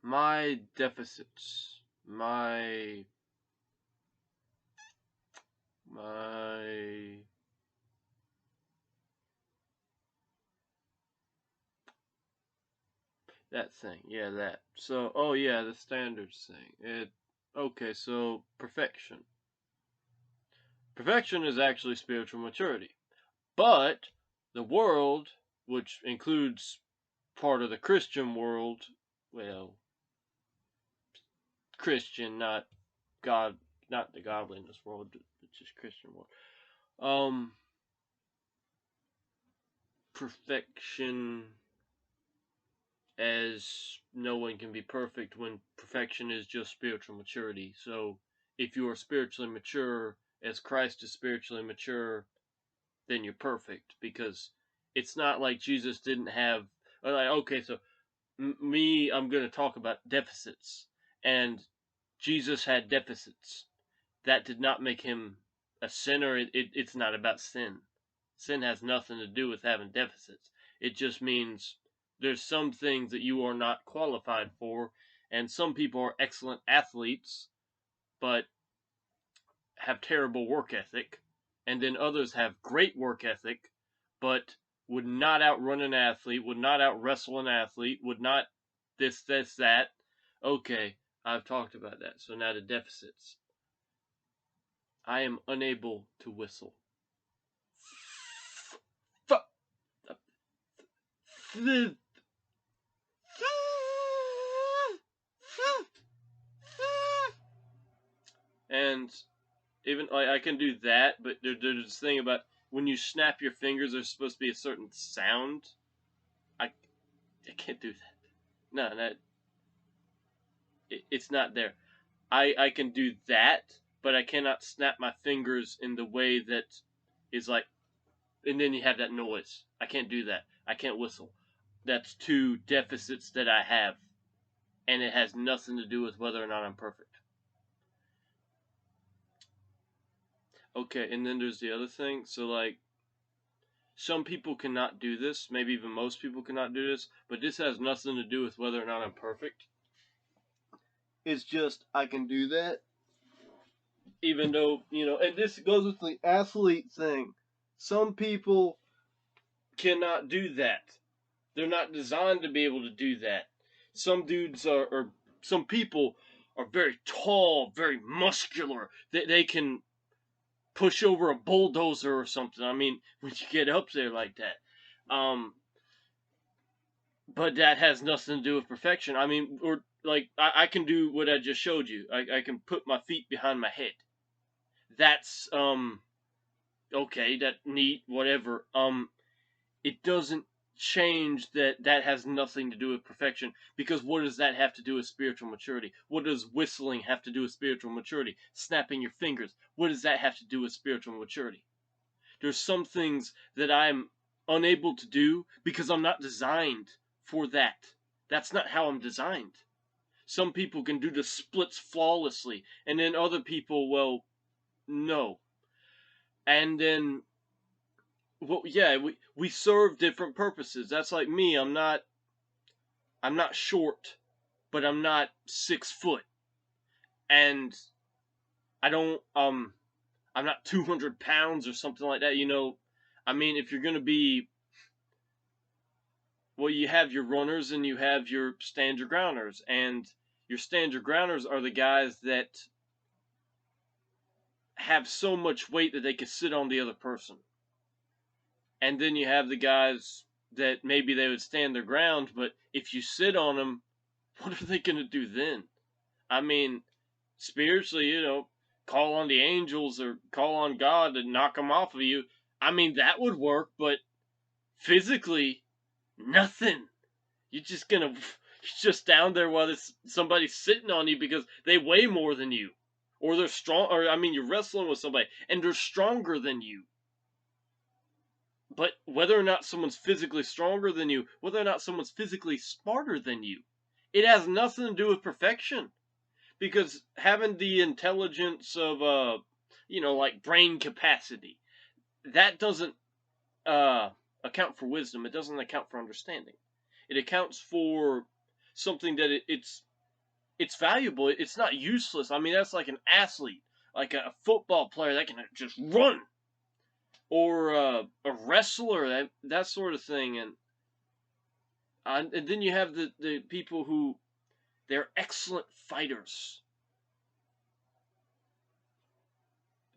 My deficits, my that thing, yeah, that. So, oh yeah, the standards thing. Okay, so perfection. Perfection is actually spiritual maturity. But the world, which includes part of the Christian world, well, Christian, not God, not the godliness world, but just Christian world. Perfection, as no one can be perfect when perfection is just spiritual maturity. So if you are spiritually mature as Christ is spiritually mature, then you're perfect, because it's not like Jesus didn't have, like, okay, so I'm going to talk about deficits, and Jesus had deficits. That did not make him a sinner. It's not about sin. Sin has nothing to do with having deficits. It just means there's some things that you are not qualified for, and some people are excellent athletes, but have terrible work ethic, and then others have great work ethic, but would not outrun an athlete, would not out wrestle an athlete, would not this, that. Okay, I've talked about that. So now the deficits. I am unable to whistle. And even like I can do that, but there's this thing about when you snap your fingers, there's supposed to be a certain sound. I can't do that. No, it's not there. I can do that, but I cannot snap my fingers in the way that is like, and then you have that noise. I can't do that. I can't whistle. That's two deficits that I have, and it has nothing to do with whether or not I'm perfect. Okay, and then there's the other thing. So, like, some people cannot do this. Maybe even most people cannot do this. But this has nothing to do with whether or not I'm perfect. It's just I can do that. Even though, and this goes with the athlete thing. Some people cannot do that. They're not designed to be able to do that. Some dudes or some people are very tall, very muscular. They can push over a bulldozer or something. I mean, when you get up there like that. But that has nothing to do with perfection. I mean, or like I can do what I just showed you. I can put my feet behind my head. That's okay, that neat, whatever. It doesn't change that has nothing to do with perfection, because what does that have to do with spiritual maturity? What does whistling have to do with spiritual maturity? Snapping your fingers, what does that have to do with spiritual maturity? There's some things that I'm unable to do because I'm not designed for that. That's not how I'm designed. Some people can do the splits flawlessly, and then other people, well, no. And then, well, yeah, we serve different purposes. That's like me. I'm not short, but I'm not 6 foot, and I don't I'm not 200 pounds or something like that. I mean, if you're gonna be, well, you have your runners and you have your stand your grounders, and your stand your grounders are the guys that have so much weight that they can sit on the other person. And then you have the guys that maybe they would stand their ground, but if you sit on them, what are they going to do then? I mean, spiritually, call on the angels or call on God to knock them off of you. I mean, that would work, but physically, nothing. You're just down there while somebody's sitting on you because they weigh more than you. Or they're strong, or I mean, you're wrestling with somebody and they're stronger than you. But whether or not someone's physically stronger than you, whether or not someone's physically smarter than you, it has nothing to do with perfection. Because having the intelligence of, like brain capacity, that doesn't account for wisdom. It doesn't account for understanding. It accounts for something that it's valuable. It's not useless. I mean, that's like an athlete, like a football player that can just run, or a wrestler, that sort of thing. And then you have the people who they're excellent fighters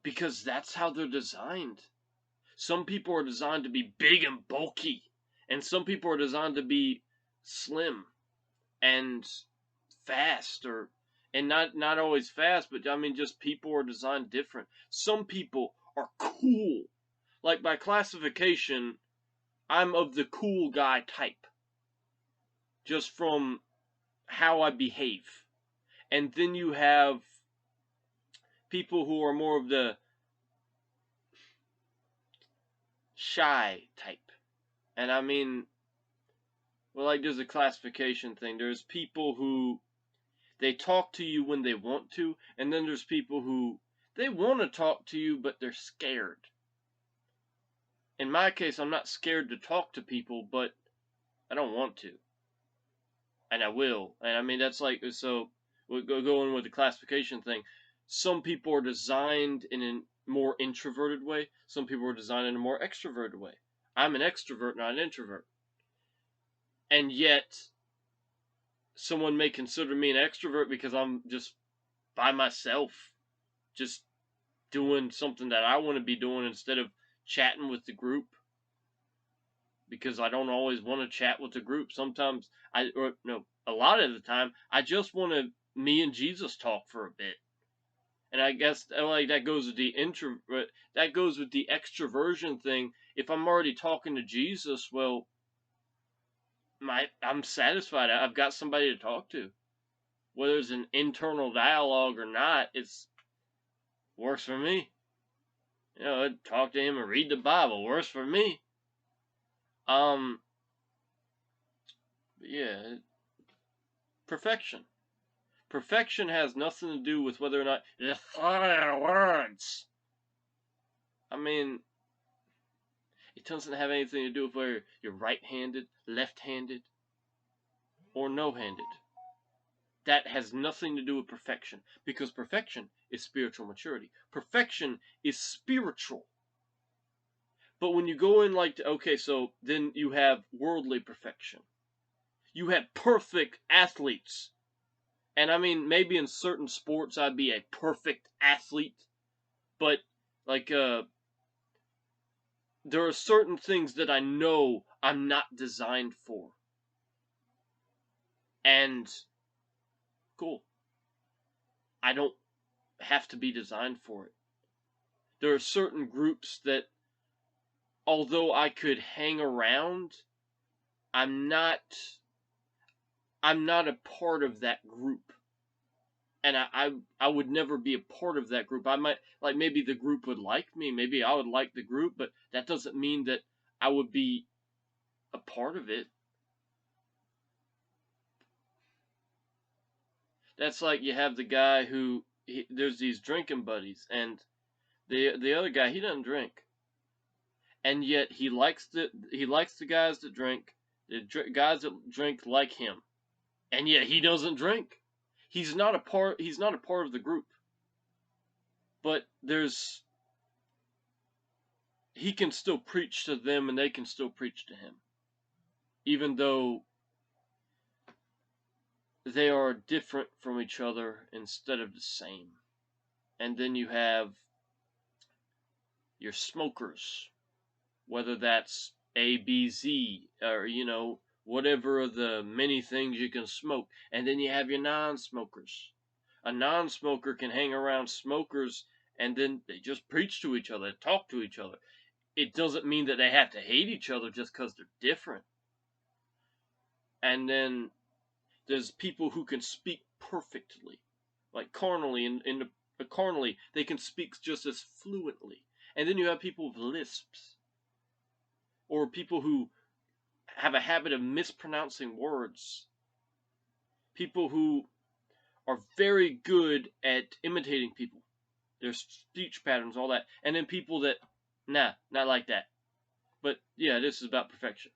because that's how they're designed. Some people are designed to be big and bulky, and some people are designed to be slim and fast, and not always fast, but I mean just people are designed different. Some people are cool. Like by classification, I'm of the cool guy type, just from how I behave. And then you have people who are more of the shy type. And I mean, well, like there's a classification thing. There's people who they talk to you when they want to, and then there's people who they want to talk to you, but they're scared. In my case, I'm not scared to talk to people, but I don't want to. And I will. And I mean, that's like, so we'll go in with the classification thing. Some people are designed in a more introverted way. Some people are designed in a more extroverted way. I'm an extrovert, not an introvert. And yet, someone may consider me an extrovert because I'm just by myself, just doing something that I want to be doing instead of chatting with the group. Because I don't always want to chat with the group. Sometimes a lot of the time, I just want to me and Jesus talk for a bit. And I guess like that goes with the extroversion thing. If I'm already talking to Jesus, well, I'm satisfied. I've got somebody to talk to. Whether it's an internal dialogue or not, it's works for me. You know, I'd talk to him and read the Bible. Works for me. Yeah, perfection. Perfection has nothing to do with whether or not you fire words. I mean, it doesn't have anything to do with whether you're right-handed, left-handed, or no-handed. That has nothing to do with perfection, because perfection is spiritual maturity. Perfection is spiritual. But when you go in like, okay, so then you have worldly perfection. You have perfect athletes. And I mean, maybe in certain sports I'd be a perfect athlete. But, like, there are certain things that I know I'm not designed for. And, cool. I don't have to be designed for it. There are certain groups that, although I could hang around, I'm not a part of that group. And I would never be a part of that group. I might, like, maybe the group would like me. Maybe I would like the group, but that doesn't mean that I would be a part of it. That's like you have the guy who, there's these drinking buddies, and the other guy, he doesn't drink. And yet he likes the guys that drink, the guys that drink like him. And yet he doesn't drink. He's not a part of the group. But he can still preach to them and they can still preach to him. Even though they are different from each other instead of the same. And then you have your smokers, whether that's A, B, Z, or, you know, whatever of the many things you can smoke. And then you have your non-smokers. A non-smoker can hang around smokers and then they just preach to each other, talk to each other. It doesn't mean that they have to hate each other just because they're different. And then there's people who can speak perfectly, like carnally, carnally, they can speak just as fluently. And then you have people with lisps, or people who have a habit of mispronouncing words. People who are very good at imitating people, their speech patterns, all that. And then people that, nah, not like that. But yeah, this is about perfection.